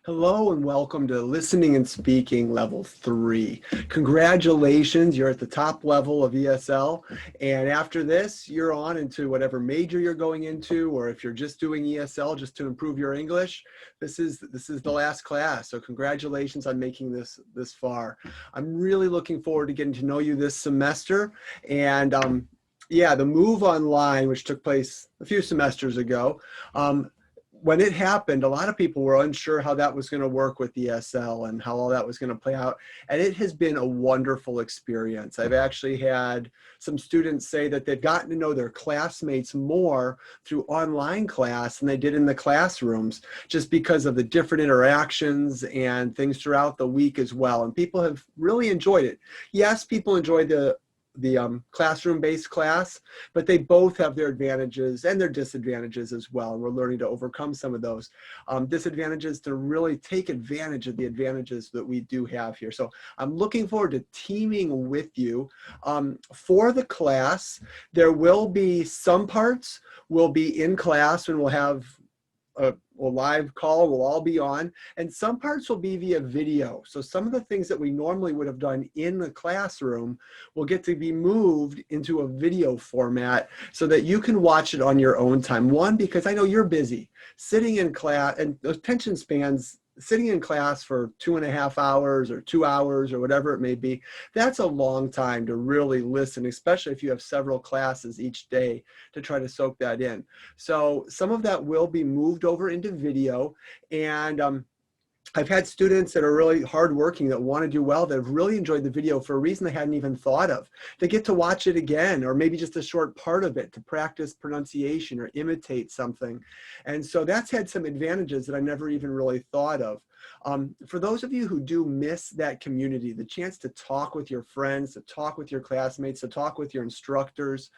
Hello and welcome to Listening and Speaking Level 3. Congratulations, you're at the top level of ESL. And after this, you're on into whatever major you're going into, or if you're just doing ESL just to improve your English, this is the last class. So congratulations on making this far. I'm really looking forward to getting to know you this semester. And yeah, the move online, which took place a few semesters ago, when it happened, a lot of people were unsure how that was going to work with ESL and how all that was going to play out. And it has been a wonderful experience. I've actually had some students say that they've gotten to know their classmates more through online class than they did in the classrooms, just because of the different interactions and things throughout the week as well. And people have really enjoyed it. Yes, people enjoy the classroom-based class, but they both have their advantages and their disadvantages as well. And we're learning to overcome some of those disadvantages to really take advantage of the advantages that we do have here. So I'm looking forward to teaming with you. For the class, there will be some parts will be in class and we'll have a live call, we'll all be on, and some parts will be via video. So some of the things that we normally would have done in the classroom will get to be moved into a video format so that you can watch it on your own time. One, because I know you're busy sitting in class, and those attention spans, sitting in class for 2.5 hours or 2 hours or whatever it may be, that's a long time to really listen, especially if you have several classes each day to try to soak that in. So some of that will be moved over into video, and I've had students that are really hardworking that want to do well, that have really enjoyed the video for a reason they hadn't even thought of. They get to watch it again, or maybe just a short part of it to practice pronunciation or imitate something. And so that's had some advantages that I never even really thought of. For those of you who do miss that community, the chance to talk with your friends, to talk with your classmates, to talk with your instructors,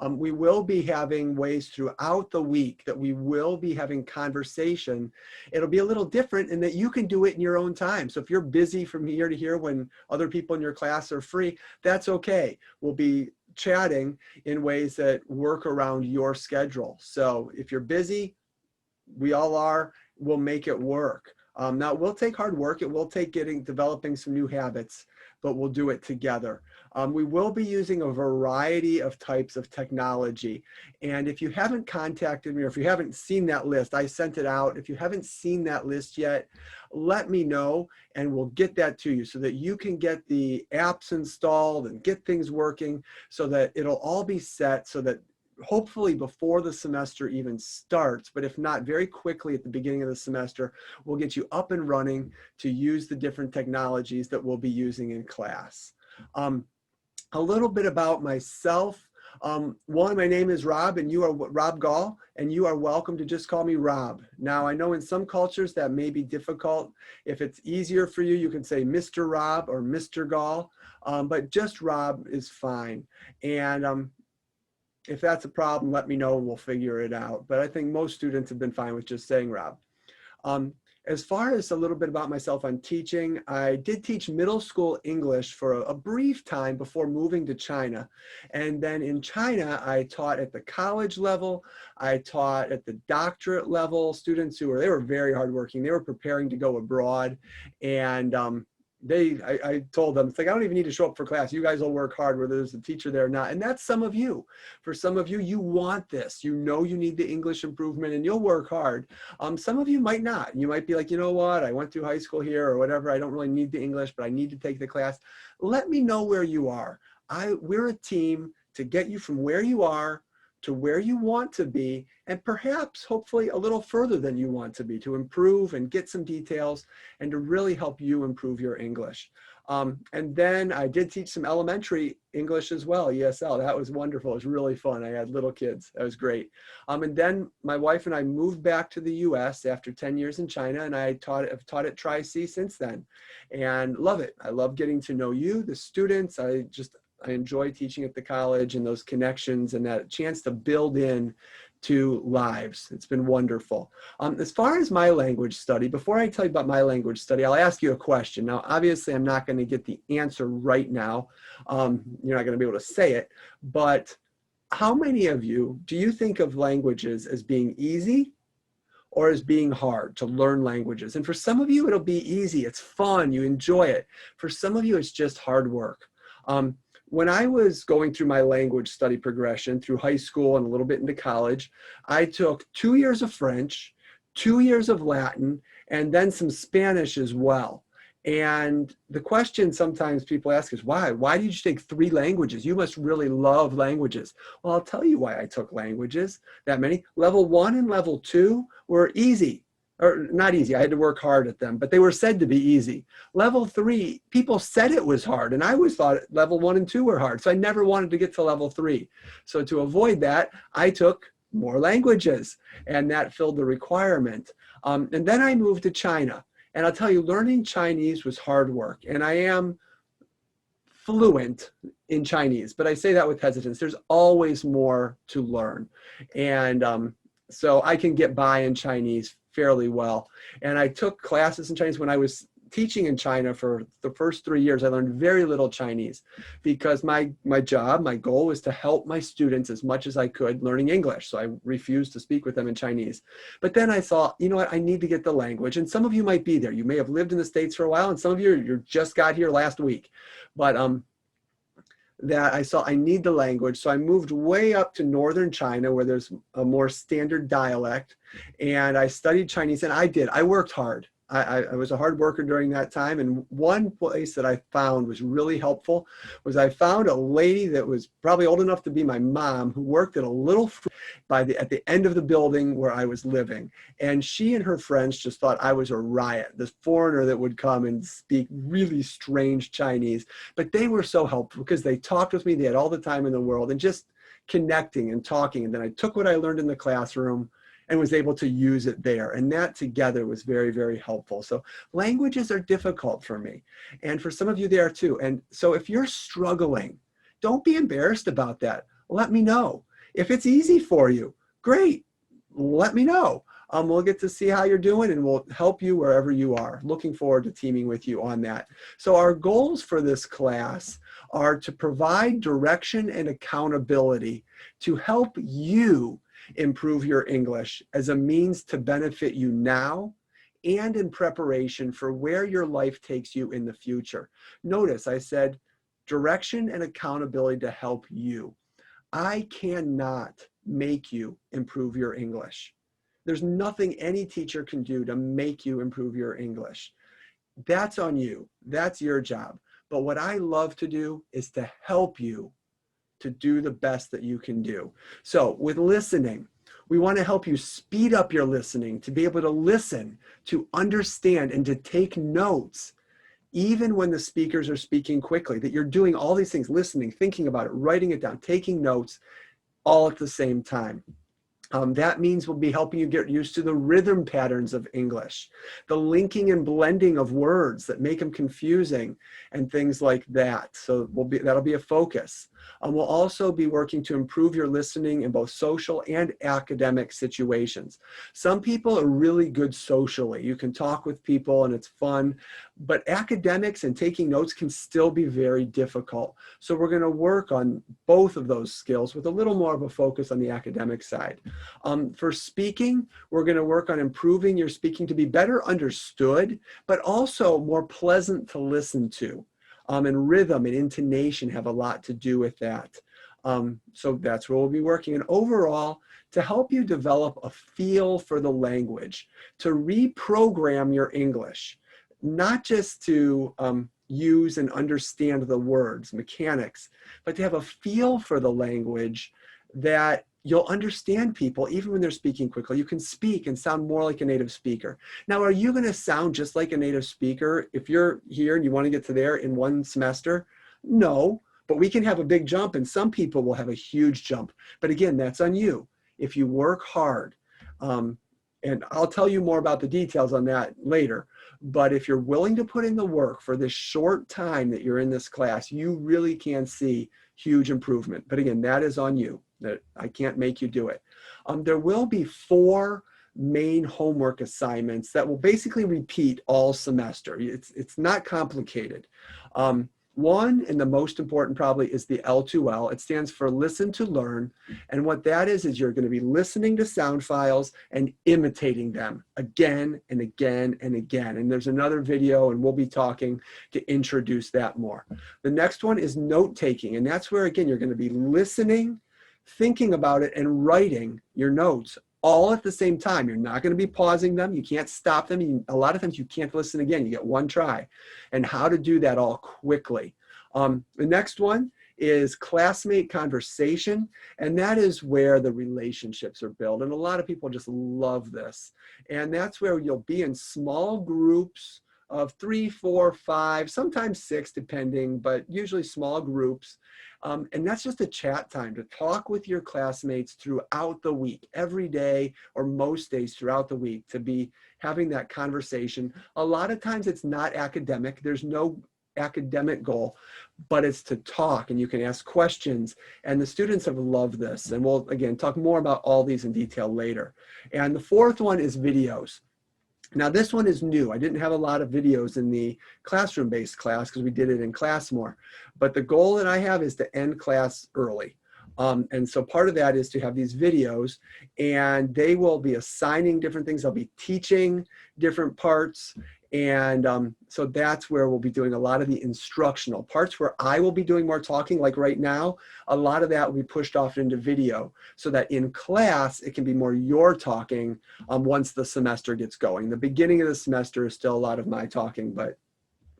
we will be having ways throughout the week that we will be having conversation. It'll be a little different in that you can do it in your own time. So if you're busy from here to here when other people in your class are free, that's okay. We'll be chatting in ways that work around your schedule. So if you're busy, we all are, we'll make it work. Now it will take hard work. It will take developing some new habits, but we'll do it together. We will be using a variety of types of technology. And if you haven't contacted me, or if you haven't seen that list, I sent it out. If you haven't seen that list yet, let me know and we'll get that to you so that you can get the apps installed and get things working so that it'll all be set so that hopefully before the semester even starts, but if not, very quickly at the beginning of the semester, we'll get you up and running to use the different technologies that we'll be using in class. A little bit about myself. One, my name is Rob, and you are Rob Gall, and you are welcome to just call me Rob. Now, I know in some cultures that may be difficult. If it's easier for you, you can say Mr. Rob or Mr. Gall, but just Rob is fine. And if that's a problem, let me know and we'll figure it out. But I think most students have been fine with just saying Rob. As far as a little bit about myself on teaching, I did teach middle school English for a brief time before moving to China. And then in China, I taught at the college level. I taught at the doctorate level, students they were very hardworking. They were preparing to go abroad. And I told them, it's like, I don't even need to show up for class. You guys will work hard, whether there's a teacher there or not. And that's some of you. For some of you, you want this. You know you need the English improvement and you'll work hard. Some of you might not. You might be like, you know what? I went through high school here or whatever. I don't really need the English, but I need to take the class. Let me know where you are. We're a team to get you from where you are to where you want to be, and perhaps hopefully a little further than you want to be, to improve and get some details and to really help you improve your English. And then I did teach some elementary English as well, ESL. That was wonderful. It was really fun. I had little kids. That was great. And then my wife and I moved back to the US after 10 years in China, and I've taught at Tri-C since then and love it. I love getting to know you, the students. I enjoy teaching at the college and those connections and that chance to build in to lives. It's been wonderful. As far as my language study, before I tell you about my language study, I'll ask you a question. Now, obviously, I'm not going to get the answer right now. You're not going to be able to say it, but how many of you do you think of languages as being easy or as being hard to learn languages. And for some of you, it'll be easy. It's fun. You enjoy it. For some of you, it's just hard work. When I was going through my language study progression through high school and a little bit into college, I took 2 years of French, 2 years of Latin, and then some Spanish as well. And the question sometimes people ask is, why? Why did you take 3 languages? You must really love languages. Well, I'll tell you why I took languages, that many. Level 1 and level 2 were easy. Or not easy, I had to work hard at them, but they were said to be easy. Level 3, people said it was hard, and I always thought level 1 and 2 were hard, so I never wanted to get to level 3. So to avoid that, I took more languages, and that filled the requirement. And then I moved to China. And I'll tell you, learning Chinese was hard work. And I am fluent in Chinese, but I say that with hesitance. There's always more to learn. And so I can get by in Chinese fairly well. And I took classes in Chinese when I was teaching in China for the first 3 years. I learned very little Chinese because my goal was to help my students as much as I could learning English. So I refused to speak with them in Chinese. But then I thought, you know what, I need to get the language. And some of you might be there. You may have lived in the States for a while, and some of you just got here last week. But that I saw I need the language. So I moved way up to northern China where there's a more standard dialect. And I studied Chinese, and I worked hard. I was a hard worker during that time. And one place that I found was really helpful was I found a lady that was probably old enough to be my mom who worked at a little at the end of the building where I was living. And she and her friends just thought I was a riot, this foreigner that would come and speak really strange Chinese. But they were so helpful because they talked with me. They had all the time in the world and just connecting and talking. And then I took what I learned in the classroom and was able to use it there. And that together was very, very helpful. So languages are difficult for me. And for some of you, they are too. And so if you're struggling, don't be embarrassed about that. Let me know. If it's easy for you, great. Let me know. We'll get to see how you're doing, and we'll help you wherever you are. Looking forward to teaming with you on that. So our goals for this class are to provide direction and accountability to help you improve your English as a means to benefit you now and in preparation for where your life takes you in the future. Notice I said direction and accountability to help you. I cannot make you improve your English. There's nothing any teacher can do to make you improve your English. That's on you. That's your job. But what I love to do is to help you to do the best that you can do. So with listening, we want to help you speed up your listening, to be able to listen, to understand, and to take notes, even when the speakers are speaking quickly, that you're doing all these things, listening, thinking about it, writing it down, taking notes, all at the same time. That means we'll be helping you get used to the rhythm patterns of English, the linking and blending of words that make them confusing, and things like that. So that'll be a focus. We'll also be working to improve your listening in both social and academic situations. Some people are really good socially. You can talk with people and it's fun, but academics and taking notes can still be very difficult. So we're going to work on both of those skills with a little more of a focus on the academic side. For speaking, we're going to work on improving your speaking to be better understood, but also more pleasant to listen to. And rhythm and intonation have a lot to do with that. So that's where we'll be working. And overall, to help you develop a feel for the language, to reprogram your English, not just to use and understand the words, mechanics, but to have a feel for the language that you'll understand people even when they're speaking quickly. You can speak and sound more like a native speaker. Now, are you going to sound just like a native speaker if you're here and you want to get to there in one semester? No, but we can have a big jump, and some people will have a huge jump. But again, that's on you. If you work hard, and I'll tell you more about the details on that later, but if you're willing to put in the work for this short time that you're in this class, you really can see huge improvement. But again, that is on you. That I can't make you do it. There will be 4 main homework assignments that will basically repeat all semester. It's not complicated. One, and the most important probably, is the L2L. It stands for listen to learn. And what that is you're going to be listening to sound files and imitating them again and again and again. And there's another video, and we'll be talking to introduce that more. The next one is note taking. And that's where, again, you're going to be listening, thinking about it, and writing your notes all at the same time. You're not going to be pausing them. You can't stop them. A lot of times you can't listen again. You get one try. And how to do that all quickly. The next one is classmate conversation. And that is where the relationships are built. And a lot of people just love this. And that's where you'll be in small groups of 3, 4, 5, sometimes 6, depending, but usually small groups. And that's just a chat time to talk with your classmates throughout the week, every day or most days throughout the week, to be having that conversation. A lot of times it's not academic. There's no academic goal, but it's to talk, and you can ask questions. And the students have loved this. And we'll, again, talk more about all these in detail later. And the fourth one is videos. Now this one is new. I didn't have a lot of videos in the classroom-based class because we did it in class more. But the goal that I have is to end class early. And so part of that is to have these videos, and they will be assigning different things. They'll be teaching different parts. And so that's where we'll be doing a lot of the instructional parts, where I will be doing more talking. Like right now, a lot of that will be pushed off into video, so that in class, it can be more your talking once the semester gets going. The beginning of the semester is still a lot of my talking, but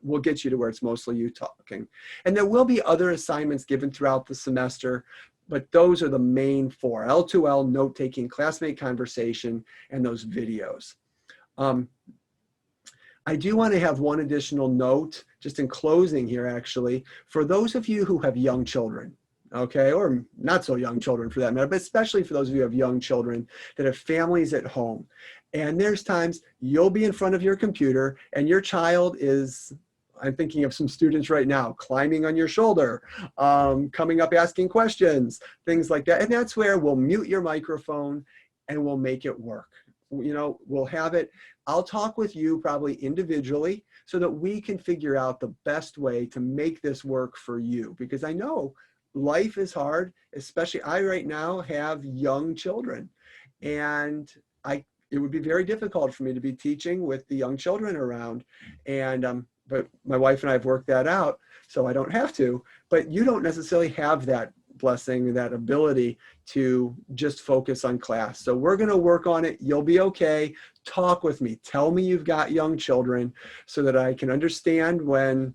we'll get you to where it's mostly you talking. And there will be other assignments given throughout the semester, but those are the main 4: L2L, note-taking, classmate conversation, and those videos. I do want to have one additional note, just in closing here, actually, for those of you who have young children, okay, or not so young children for that matter, but especially for those of you who have young children that have families at home. And there's times you'll be in front of your computer and your child is, I'm thinking of some students right now, climbing on your shoulder, coming up asking questions, things like that. And that's where we'll mute your microphone and we'll make it work. You know, we'll have it. I'll talk with you probably individually so that we can figure out the best way to make this work for you. Because I know life is hard, especially I right now have young children. And it would be very difficult for me to be teaching with the young children around. And but my wife and I have worked that out, so I don't have to. But you don't necessarily have that blessing, that ability to just focus on class. So we're going to work on it. You'll be okay. Talk with me. Tell me you've got young children so that I can understand when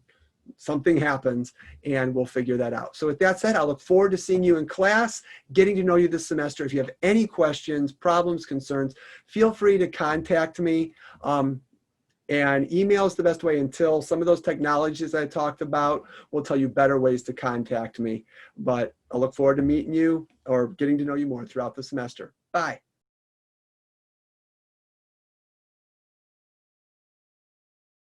something happens, and we'll figure that out. So with that said, I look forward to seeing you in class, getting to know you this semester. If you have any questions, problems, concerns, feel free to contact me. And email is the best way until some of those technologies I talked about will tell you better ways to contact me. But I look forward to meeting you or getting to know you more throughout the semester. Bye.